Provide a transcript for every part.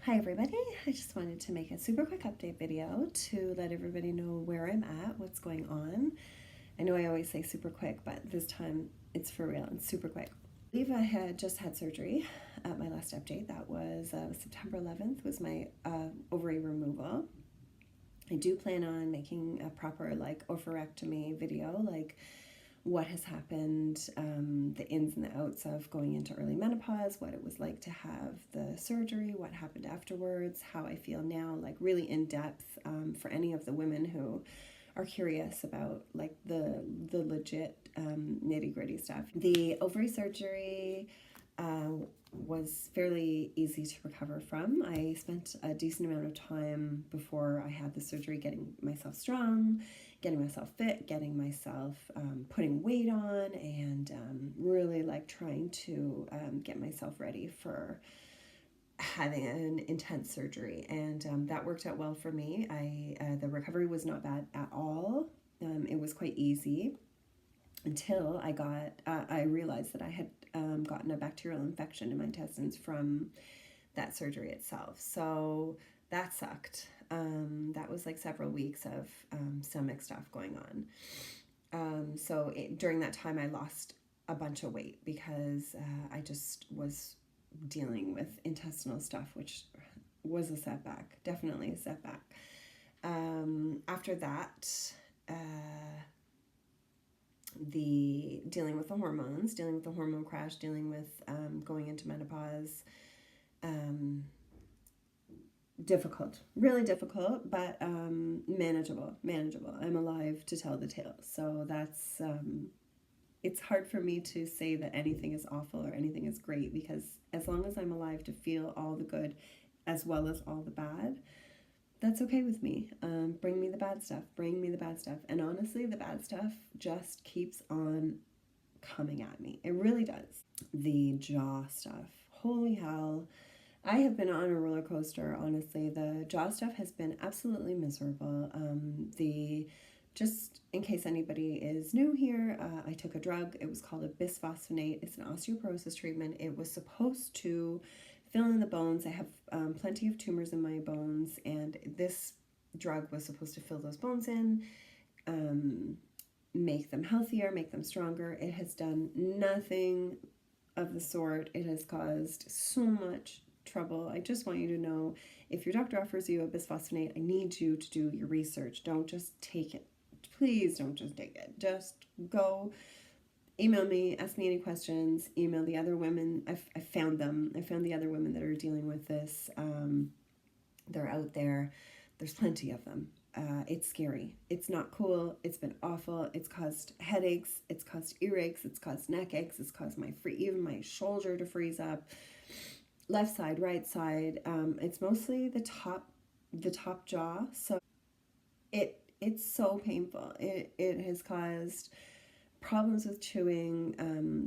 Hi everybody, I just wanted to make a super quick update video to let everybody know where I'm at, what's going on. I know I always say super quick, but this time it's for real and super quick. I believe I had just had surgery at my last update. That was September 11th was my ovary removal. I do plan on making a proper oophorectomy video, what has happened, the ins and the outs of going into early menopause, what it was like to have the surgery, what happened afterwards, how I feel now, really in depth, for any of the women who are curious about the legit nitty gritty stuff. The ovary surgery was fairly easy to recover from. I spent a decent amount of time before I had the surgery getting myself strong, getting myself fit, getting myself putting weight on, and really trying to get myself ready for having an intense surgery. And that worked out well for me. The recovery was not bad at all. It was quite easy until I realized that I had gotten a bacterial infection in my intestines from that surgery itself. So that sucked. That was several weeks of stomach stuff going on. During that time, I lost a bunch of weight because I just was dealing with intestinal stuff, which was a setback, definitely a setback. After that, uh, the dealing with the hormones, dealing with the hormone crash, dealing with going into menopause, um, difficult, really difficult, but manageable. I'm alive to tell the tale. So that's, it's hard for me to say that anything is awful or anything is great, because as long as I'm alive to feel all the good as well as all the bad, that's okay with me. Bring me the bad stuff. Bring me the bad stuff. And honestly, the bad stuff just keeps on coming at me. It really does. The jaw stuff. Holy hell. I have been on a roller coaster, honestly. The jaw stuff has been absolutely miserable. Just in case anybody is new here, I took a drug. It was called a bisphosphonate. It's an osteoporosis treatment. It was supposed to fill in the bones. I have plenty of tumors in my bones, and this drug was supposed to fill those bones in, make them healthier, make them stronger. It has done nothing of the sort. It has caused so much trouble. I just want you to know, if your doctor offers you a bisphosphonate, I need you to do your research. Don't just take it. Please don't just take it. Just go email me, ask me any questions, email the other women. I found them. I found the other women that are dealing with this. They're out there. There's plenty of them. It's scary. It's not cool. It's been awful. It's caused headaches. It's caused earaches. It's caused neck aches. It's caused even my shoulder to freeze up. Left side, right side. It's mostly the top jaw. So it's so painful. It has caused problems with chewing.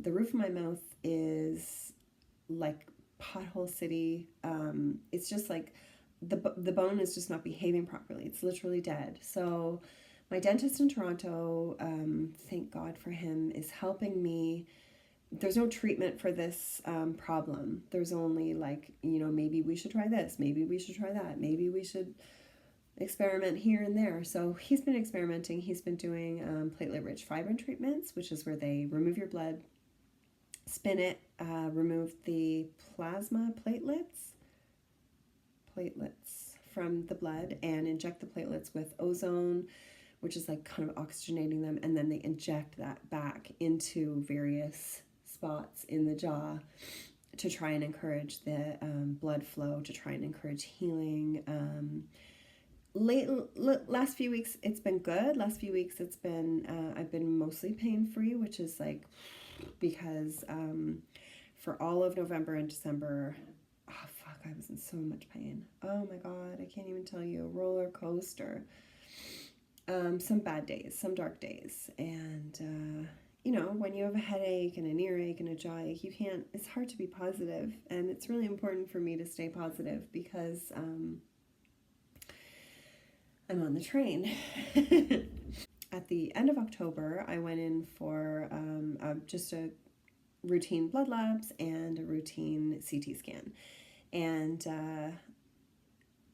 The roof of my mouth is like pothole city. It's just the bone is just not behaving properly. It's literally dead. So my dentist in Toronto, thank God for him, is helping me. There's no treatment for this problem. There's only maybe we should try this, maybe we should try that, maybe we should experiment here and there. So he's been experimenting. He's been doing platelet-rich fibrin treatments, which is where they remove your blood, spin it, remove the plasma platelets from the blood, and inject the platelets with ozone, which is kind of oxygenating them, and then they inject that back into various spots in the jaw to try and encourage the blood flow, to try and encourage healing. Last few weeks it's been good. Last few weeks it's been I've been mostly pain free, which is because for all of November and December, oh fuck, I was in so much pain. Oh my god, I can't even tell you. Roller coaster. Some bad days, some dark days, and when you have a headache and an earache and a jaw ache, it's hard to be positive, and it's really important for me to stay positive because I'm on the train. At the end of October, I went in for just a routine blood labs and a routine CT scan. And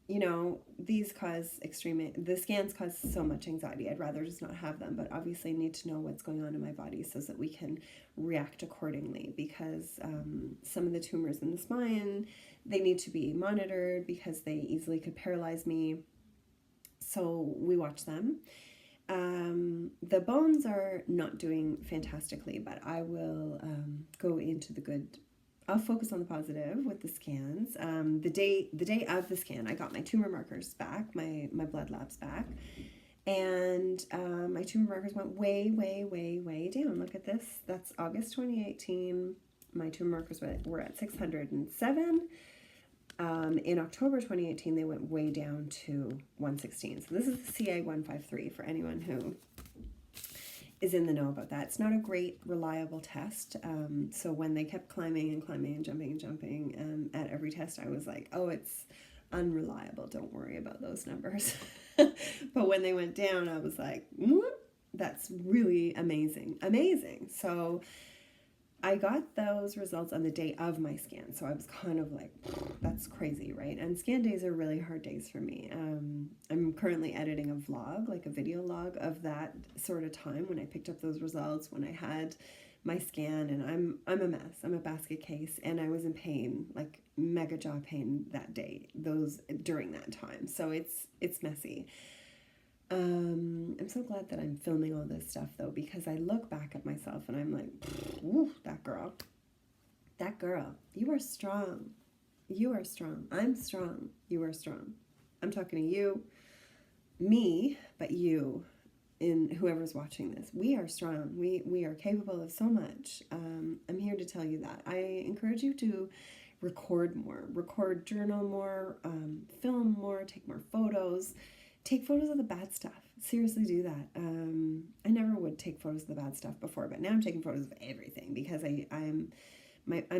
you know, the scans cause so much anxiety. I'd rather just not have them, but obviously I need to know what's going on in my body so that we can react accordingly, because some of the tumors in the spine, they need to be monitored because they easily could paralyze me. So we watch them. The bones are not doing fantastically, but I will go into the good. I'll focus on the positive with the scans. The day of the scan, I got my tumor markers back, my blood labs back, and my tumor markers went way, way, way, way down. Look at this. That's August 2018. My tumor markers were at 607. In October 2018, they went way down to 116. So this is the CA153 for anyone who is in the know about that. It's not a great reliable test. So when they kept climbing and climbing and jumping at every test, I was like, oh, it's unreliable. Don't worry about those numbers. But when they went down, I was like, that's really amazing. Amazing. So I got those results on the day of my scan. So I was kind of like, that's crazy, right? And scan days are really hard days for me. I'm currently editing a vlog, like a video log of that sort of time when I picked up those results, when I had my scan, and I'm a mess. I'm a basket case, and I was in pain, like mega jaw pain that day, during that time. So it's messy. I'm so glad that I'm filming all this stuff though, because I look back at myself and I'm like, woo, that girl, you are strong. You are strong. I'm strong. You are strong. I'm talking to you, me, but you, in whoever's watching this. We are strong. We are capable of so much. I'm here to tell you that. I encourage you to record more, journal more, film more, take more photos. Take photos of the bad stuff. Seriously, do that. I never would take photos of the bad stuff before, but now I'm taking photos of everything because I'm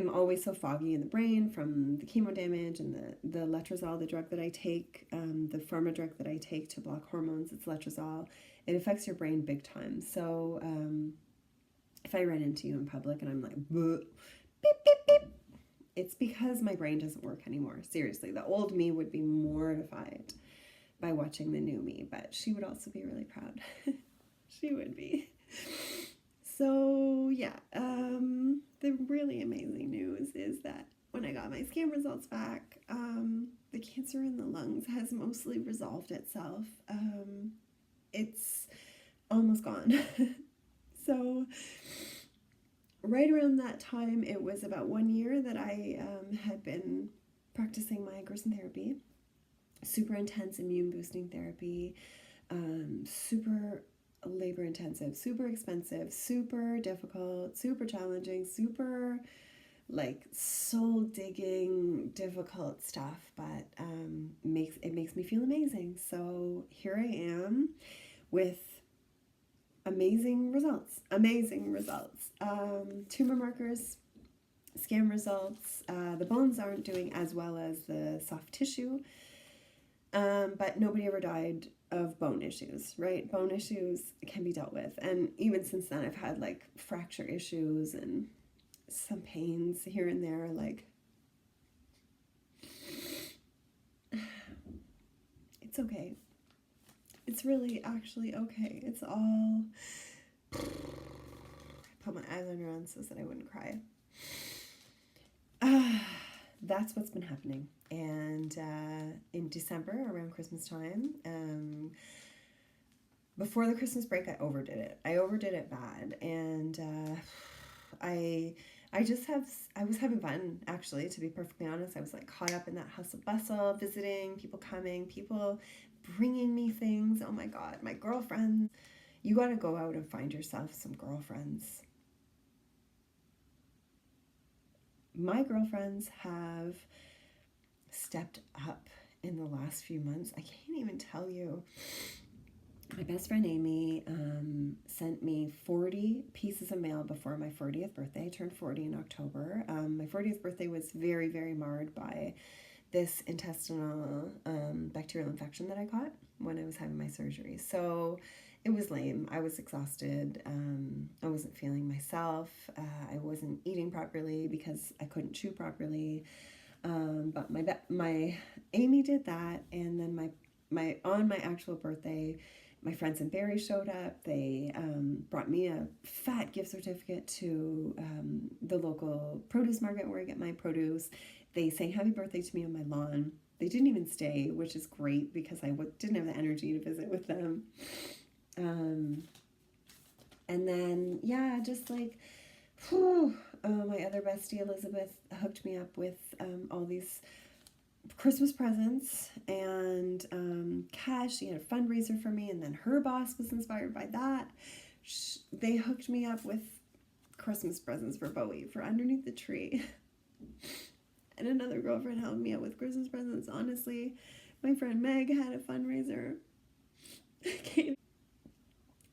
always so foggy in the brain from the chemo damage and the letrozole, the drug that I take, the pharma drug that I take to block hormones. It's letrozole. It affects your brain big time. So if I run into you in public and I'm like, beep, beep, beep, it's because my brain doesn't work anymore. Seriously, the old me would be mortified by watching the new me, but she would also be really proud. She would be. So yeah, the really amazing news is that when I got my scan results back, the cancer in the lungs has mostly resolved itself. It's almost gone. So right around that time, it was about 1 year that I had been practicing my Gerson therapy. Super intense immune boosting therapy, super labor intensive, super expensive, super difficult, super challenging, super like soul digging, difficult stuff, but it makes me feel amazing. So here I am with amazing results. Tumor markers, scan results. The bones aren't doing as well as the soft tissue. But nobody ever died of bone issues, right? Bone issues can be dealt with. And even since then, I've had like fracture issues and some pains here and there. Like, it's okay. It's really actually okay. It's all... I put my eyeliner on so that I wouldn't cry. That's what's been happening. And in December, around Christmas time, before the Christmas break, I overdid it. I overdid it bad. And I was having fun, actually, to be perfectly honest. I was like caught up in that hustle bustle, visiting, people coming, people bringing me things. Oh my God, my girlfriends. You got to go out and find yourself some girlfriends. My girlfriends have stepped up in the last few months. I can't even tell you. My best friend Amy sent me 40 pieces of mail before my 40th birthday. I turned 40 in October. My 40th birthday was very, very marred by this intestinal bacterial infection that I caught when I was having my surgery. So it was lame. I was exhausted. I wasn't feeling myself. I wasn't eating properly because I couldn't chew properly. But my Amy did that, and then my on my actual birthday, my friends in Barrie showed up. They brought me a fat gift certificate to the local produce market where I get my produce. They sang happy birthday to me on my lawn. They didn't even stay, which is great because I didn't have the energy to visit with them. And then, yeah, just like, whew, my other bestie, Elizabeth, hooked me up with all these Christmas presents and cash. She had a fundraiser for me, and then her boss was inspired by that. They hooked me up with Christmas presents for Bowie for underneath the tree. And another girlfriend helped me out with Christmas presents. Honestly, my friend Meg had a fundraiser.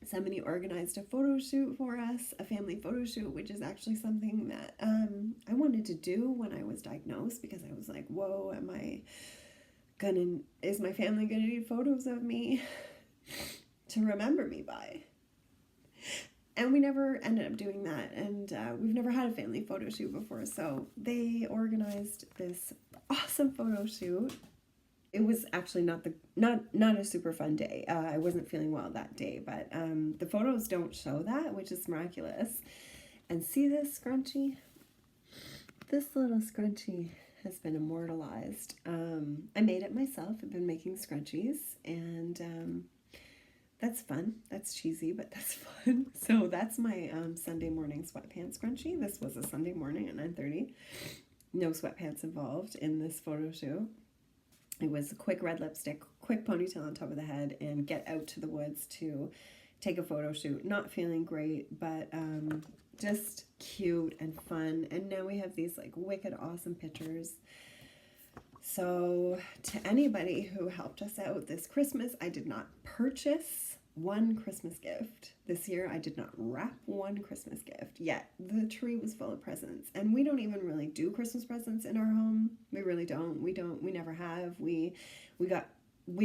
Somebody organized a photo shoot for us, a family photo shoot, which is actually something that I wanted to do when I was diagnosed, because I was like, whoa, is my family gonna need photos of me to remember me by? And we never ended up doing that, and we've never had a family photo shoot before, so they organized this awesome photo shoot. It was actually not a super fun day. I wasn't feeling well that day, but the photos don't show that, which is miraculous. And see this scrunchie? This little scrunchie has been immortalized. I made it myself. I've been making scrunchies, and that's fun. That's cheesy, but that's fun. So that's my Sunday morning sweatpants scrunchie. This was a Sunday morning at 9:30. No sweatpants involved in this photo shoot. It was a quick red lipstick, quick ponytail on top of the head, and get out to the woods to take a photo shoot. Not feeling great, but just cute and fun. And now we have these like wicked awesome pictures. So to anybody who helped us out this Christmas, I did not purchase one Christmas gift. This year I did not wrap one Christmas gift, yet the tree was full of presents. And we don't even really do Christmas presents in our home. We really don't. We never have. We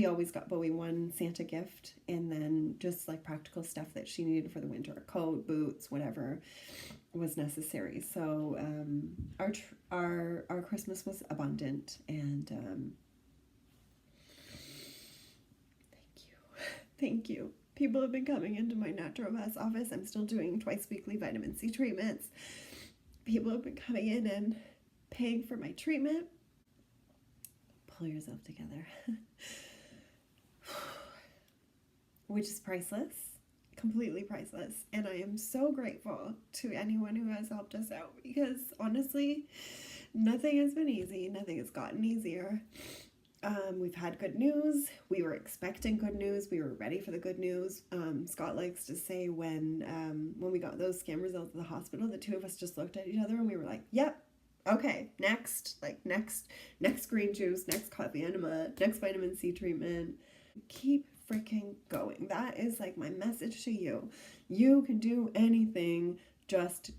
always got Bowie one Santa gift, and then just like practical stuff that she needed for the winter, a coat, boots, whatever was necessary. So our Christmas was abundant, and thank you. People have been coming into my naturopath's office. I'm still doing twice weekly vitamin C treatments. People have been coming in and paying for my treatment. Pull yourself together. Which is priceless, completely priceless. And I am so grateful to anyone who has helped us out, because honestly, nothing has been easy. Nothing has gotten easier. We've had good news. We were expecting good news. We were ready for the good news. Scott likes to say when we got those scan results at the hospital, the two of us just looked at each other and we were like, yep, okay, next green juice, next coffee enema, next vitamin C treatment. Keep freaking going. That is like my message to you. You can do anything. Just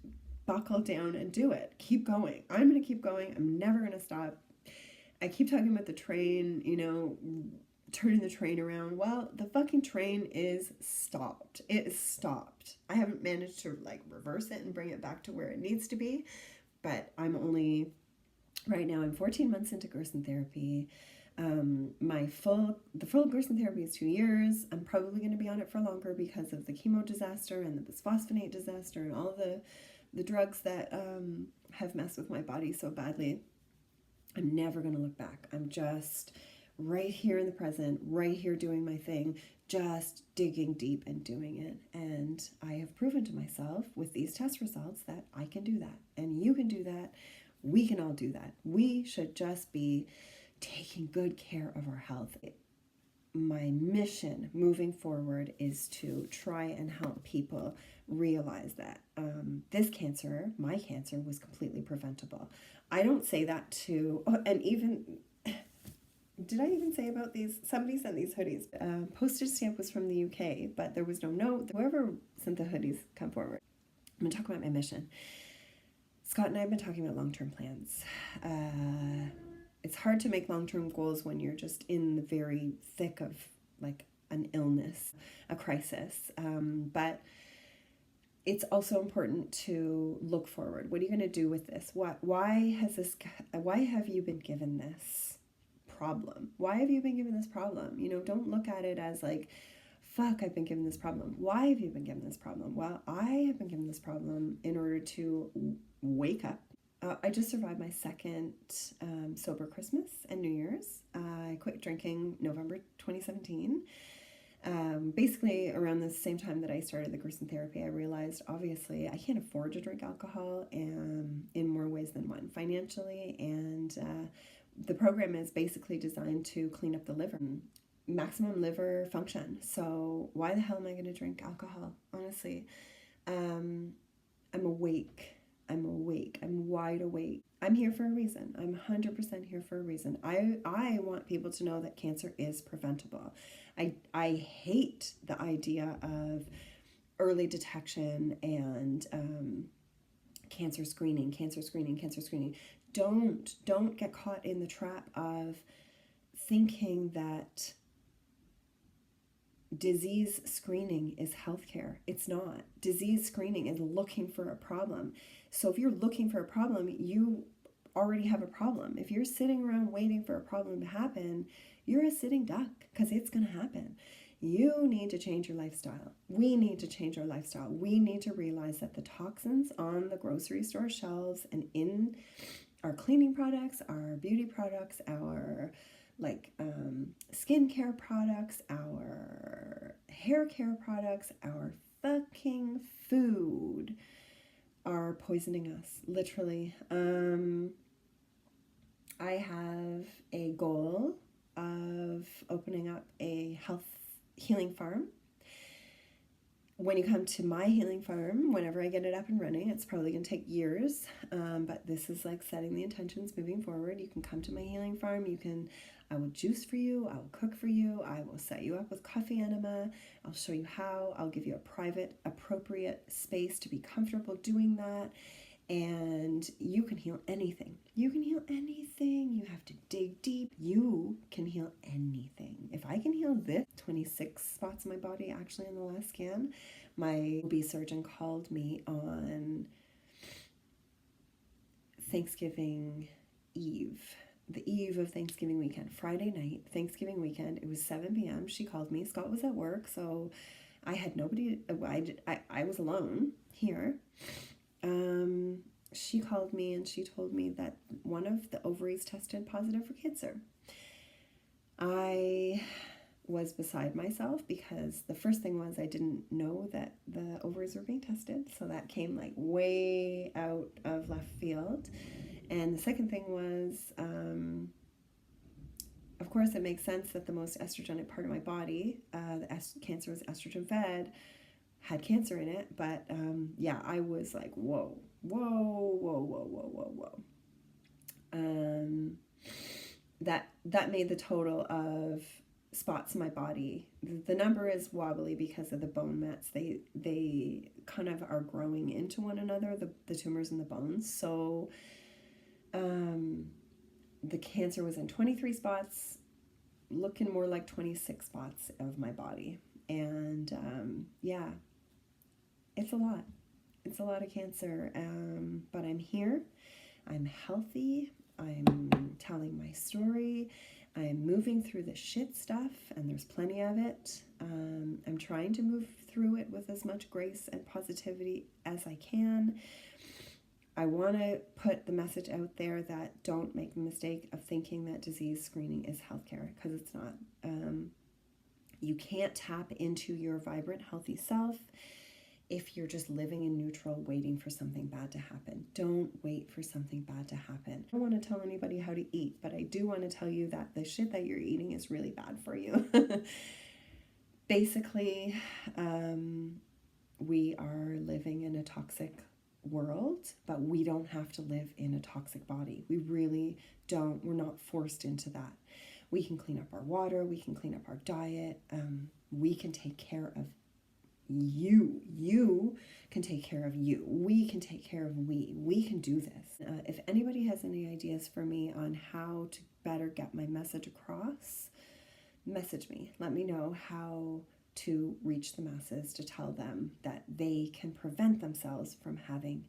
buckle down and do it. Keep going. I'm going to keep going. I'm never going to stop. I keep talking about the train, turning the train around. Well, the fucking train is stopped. It is stopped. I haven't managed to reverse it and bring it back to where it needs to be, but right now I'm 14 months into Gerson therapy. The full Gerson therapy is 2 years. I'm probably going to be on it for longer because of the chemo disaster and the bisphosphonate disaster and all the drugs that have messed with my body so badly. I'm never going to look back. I'm just right here in the present, right here doing my thing, just digging deep and doing it. And I have proven to myself with these test results that I can do that. And you can do that. We can all do that. We should just be taking good care of our health. My mission moving forward is to try and help people realize that this cancer, my cancer, was completely preventable. I don't say that and even, did I even say about these? Somebody sent these hoodies. Postage stamp was from the UK, but there was no note. Whoever sent the hoodies, come forward. I'm going to talk about my mission. Scott and I have been talking about long-term plans. It's hard to make long-term goals when you're just in the very thick of an illness, a crisis. But it's also important to look forward. What are you going to do with this? Why have you been given this problem? Why have you been given this problem? You know, don't look at it as like, fuck, I've been given this problem. Why have you been given this problem? Well, I have been given this problem in order to wake up. I just survived my second sober Christmas and New Year's. I quit drinking November 2017. Basically, around the same time that I started the Gerson therapy, I realized obviously I can't afford to drink alcohol in more ways than one, financially. And the program is basically designed to clean up the liver, maximum liver function. So why the hell am I going to drink alcohol? Honestly, I'm awake. I'm awake. I'm wide awake. I'm here for a reason. I'm 100% here for a reason. I want people to know that cancer is preventable. I hate the idea of early detection and cancer screening. Don't get caught in the trap of thinking that disease screening is healthcare. It's not. Disease screening is looking for a problem. So if you're looking for a problem, you already have a problem. If you're sitting around waiting for a problem to happen, you're a sitting duck, because it's going to happen. You need to change your lifestyle. We need to change our lifestyle. We need to realize that the toxins on the grocery store shelves and in our cleaning products, our beauty products, our skincare products, our hair care products, our fucking food are poisoning us, literally. I have a goal of opening up a health healing farm. When you come to my healing farm, whenever I get it up and running, it's probably going to take years, but this is like setting the intentions moving forward. You can come to my healing farm. I will juice for you. I will cook for you. I will set you up with coffee enema. I'll show you how. I'll give you a private, appropriate space to be comfortable doing that. And you can heal anything. You can heal anything. You have to dig deep. You can heal anything. If I can heal this, 26 spots in my body, actually in the last scan, my OB surgeon called me on Thanksgiving Eve, the eve of Thanksgiving weekend, Friday night, Thanksgiving weekend. It was 7 p.m. She called me. Scott was at work, so I had nobody. I was alone here. She called me and she told me that one of the ovaries tested positive for cancer. I was beside myself because the first thing was I didn't know that the ovaries were being tested. So that came like way out of left field. And the second thing was, of course, it makes sense that the most estrogenic part of my body, cancer was estrogen fed, had cancer in it. But yeah, I was like, whoa. That made the total of spots in my body. The number is wobbly because of the bone mets. They kind of are growing into one another, the tumors in the bones. So the cancer was in 23 spots, looking more like 26 spots of my body. And yeah, it's a lot. It's a lot of cancer, but I'm here. I'm healthy. I'm telling my story. I'm moving through the shit stuff, and there's plenty of it. I'm trying to move through it with as much grace and positivity as I can. I want to put the message out there that don't make the mistake of thinking that disease screening is healthcare, because it's not. You can't tap into your vibrant, healthy self if you're just living in neutral, waiting for something bad to happen. Don't wait for something bad to happen. I don't want to tell anybody how to eat, but I do want to tell you that the shit that you're eating is really bad for you. Basically, we are living in a toxic world, but we don't have to live in a toxic body. We really don't. We're not forced into that. We can clean up our water. We can clean up our diet. We can take care of you. You can take care of you. We can take care of we. We can do this. If anybody has any ideas for me on how to better get my message across, message me. Let me know how to reach the masses, to tell them that they can prevent themselves from having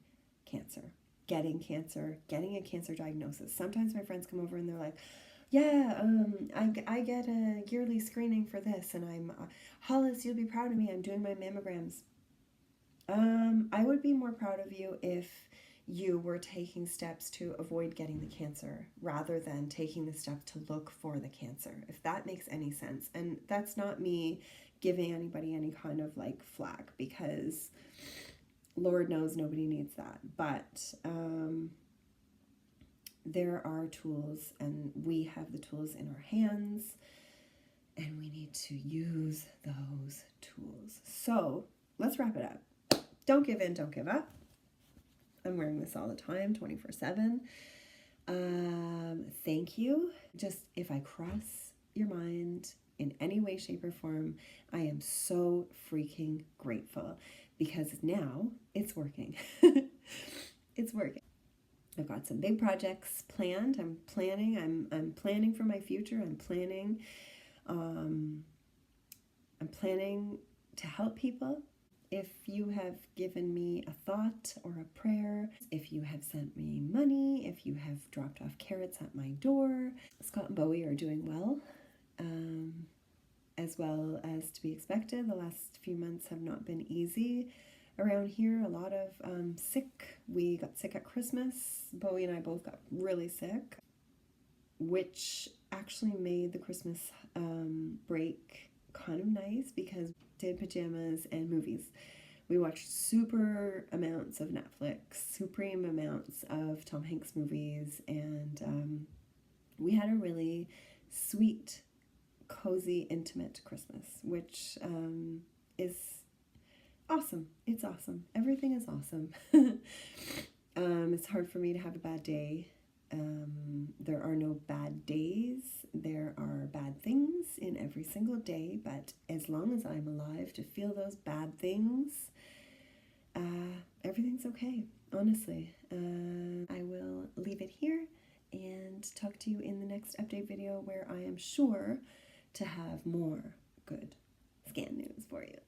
cancer, getting a cancer diagnosis. Sometimes my friends come over and they're like, yeah, I get a yearly screening for this, and I'm, Hollis, you'll be proud of me, I'm doing my mammograms. I would be more proud of you if you were taking steps to avoid getting the cancer rather than taking the step to look for the cancer, if that makes any sense. And that's not me giving anybody any kind of like flack, because Lord knows nobody needs that. But there are tools, and we have the tools in our hands, and we need to use those tools. So let's wrap it up. Don't give in, don't give up. I'm wearing this all the time, 24/7. Thank you. Just if I cross your mind in any way, shape, or form, I am so freaking grateful, because now it's working. It's working. I've got some big projects planned. I'm planning for my future. I'm planning to help people. If you have given me a thought or a prayer, if you have sent me money, if you have dropped off carrots at my door, Scott and Bowie are doing well, as well as to be expected. The last few months have not been easy around here. A lot of sick. We got sick at Christmas. Bowie and I both got really sick, which actually made the Christmas break kind of nice, because we did pajamas and movies. We watched super amounts of Netflix, supreme amounts of Tom Hanks movies, and we had a really sweet, cozy, intimate Christmas, which is awesome. It's awesome. Everything is awesome. It's hard for me to have a bad day. There are no bad days. There are bad things in every single day, but as long as I'm alive to feel those bad things, everything's okay, honestly. I will leave it here and talk to you in the next update video, where I am sure to have more good scan news for you.